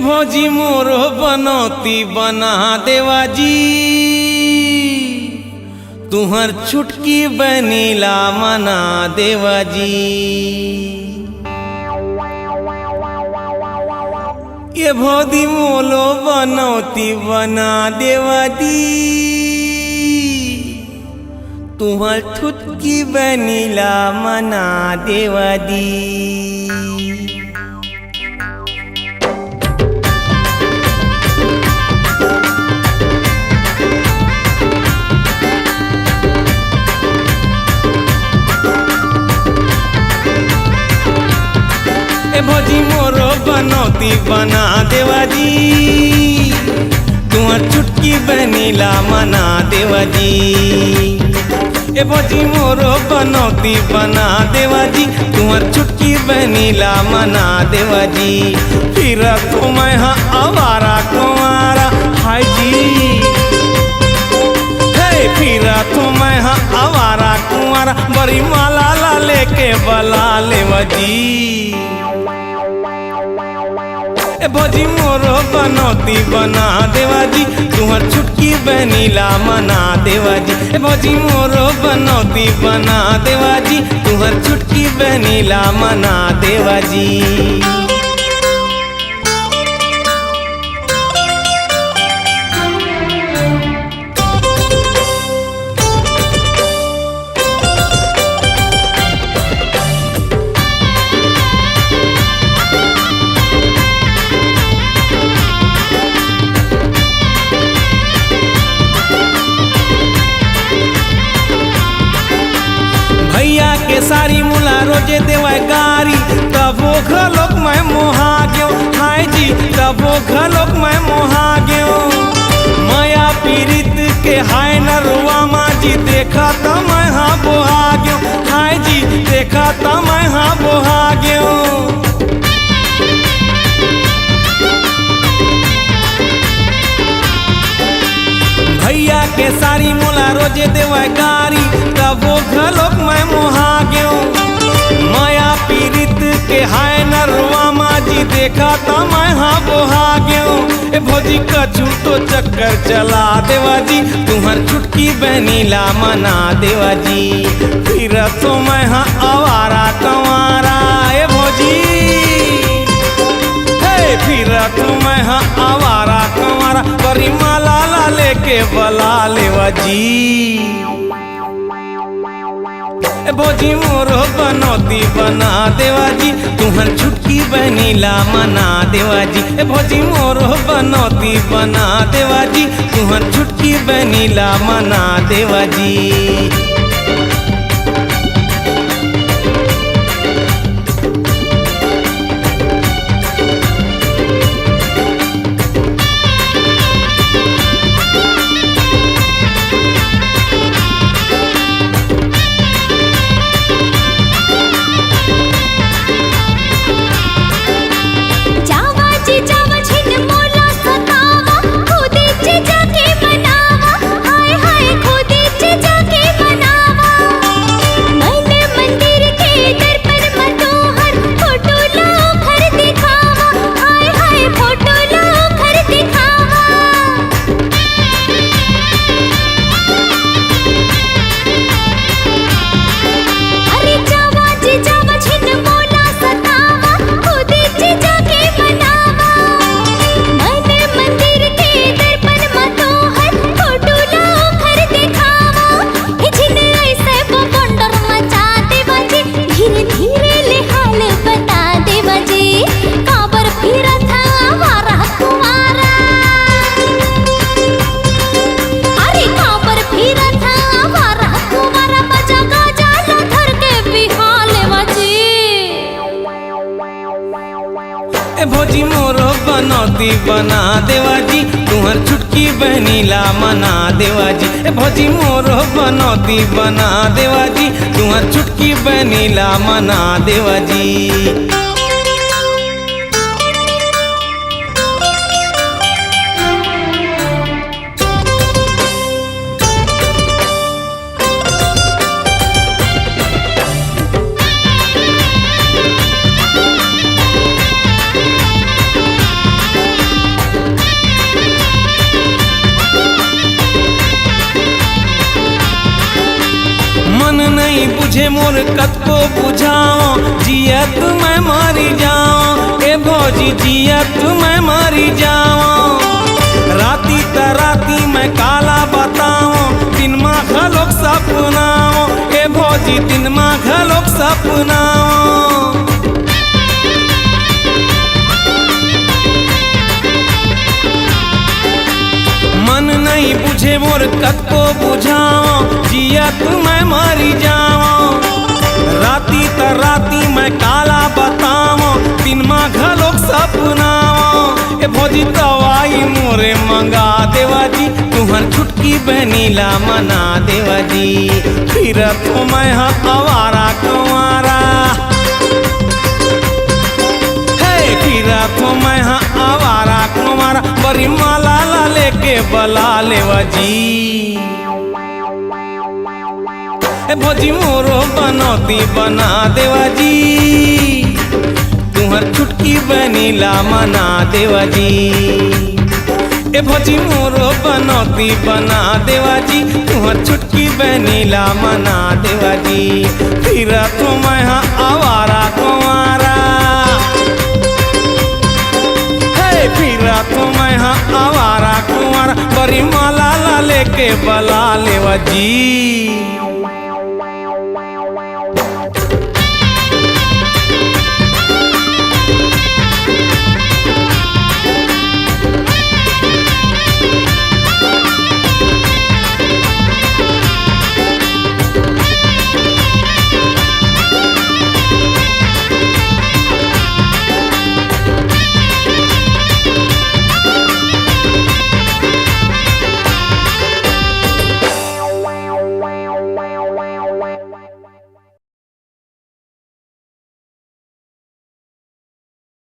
भौजी मोरो बनौती बना देवा जी, तुहर छुटकी बनीला मना देवा जी। ये भौजी मोलो बनौती बना देवा जी, तुहर छुटकी बनीला मना देवा जी। भौजी मोरो बनौती बना देवा जी, तुहर चुटकी बनीला मना देवा जी। ए भौजी मोरो बनौती बना देवा जी, तुहर चुटकी बनीला मना देवा जी। फिर तो मैं हाँ आवारा कुंवारा हाय जी, फिर तो मैं हाँ आवारा कुंवारा बड़ी माला ला लेके बला लेवा जी। ए भौजी मोरो बनौती बना देवा जी, तुहर छुटकी बनीला मना देवा जी। ए भौजी मोरो बनौती बना देवा जी, तुहर छुटकी बनीला मना देवा जी। भैया के सारी मुला रोजे देवा गारी, तबो घलोक मैं मोहा गयो हाय जी, तबो घलोक मैं मोहा गयो। माया पीड़ित के हाय नरुआ माँ जी, देखा तो मैं हाँ बोहा गयो हाय जी, देखा तो मैं हाँ बोहा गयो। भैया के सारी मुला रोजे देवा गारी, तबो घलोक मैं मोहा गयो। माया पीड़ित के हाय नरुआ माँ जी, देखा तो मैं हाँ बोहा गयो। ए भौजी कछु तो चक्कर चला देवा जी, तुहर छुटकी बनीला मना देवा जी। फिर तो मैं हाँ आवारा कंवारा ए भौजी, फिर तो मैं हाँ आवारा कंवारा बड़ी माला ला लेके बला लेवा जी। ए भौजी मोरो बनौती बना देवा जी, तुहर छुटकी बनीला मना देवा जी। ए भौजी मोरो बनौती बना देवा जी, तुहर छुटकी बनीला मना देवा जी। भौजी मोरो बनौती बना देवा जी, तुहर छुटकी बनीला मना देवा जी। ए भौजी मोरो बनौती बना देवा जी, तुहर छुटकी बनीला मना देवा जी। बुझे मोर कत को बुझाओ, जियत मैं मरी जाओ, ए भौजी जियत मैं मरी जाओ। राती तराती मैं काला बताओ, दिन मा घलोक सपनाओ, ए भौजी दिन मा घलोक सपनाओ। मन नहीं बुझे मोर कत को बुझाओ, जियत मैं मरी जाओ। राती तराती मैं काला बताओ, दिन मा घलोक सपनाओ। ए भौजी दवाई मोरे मंगा देवा जी, तुहर छुटकी बहनीला मना देवा जी। फिर तो मैं हाँ आवारा कुंवारा, फिर तो मैं हाँ आवारा कुंवारा, बड़ी माला ला लेके बला लेवा जी। ए भौजी मोरो बनौती बना देवा जी, तुहर छुटकी बनीला मना देवा जी। ए भौजी मोरो बनौती बना देवा जी, तुहर छुटकी बनीला मना देवा जी। फिर तो मैं हाँ आवारा कुंवारा, फिर तो मैं हाँ आवारा कुंवारा, बड़ी माला ला लेके बला लेवा जी।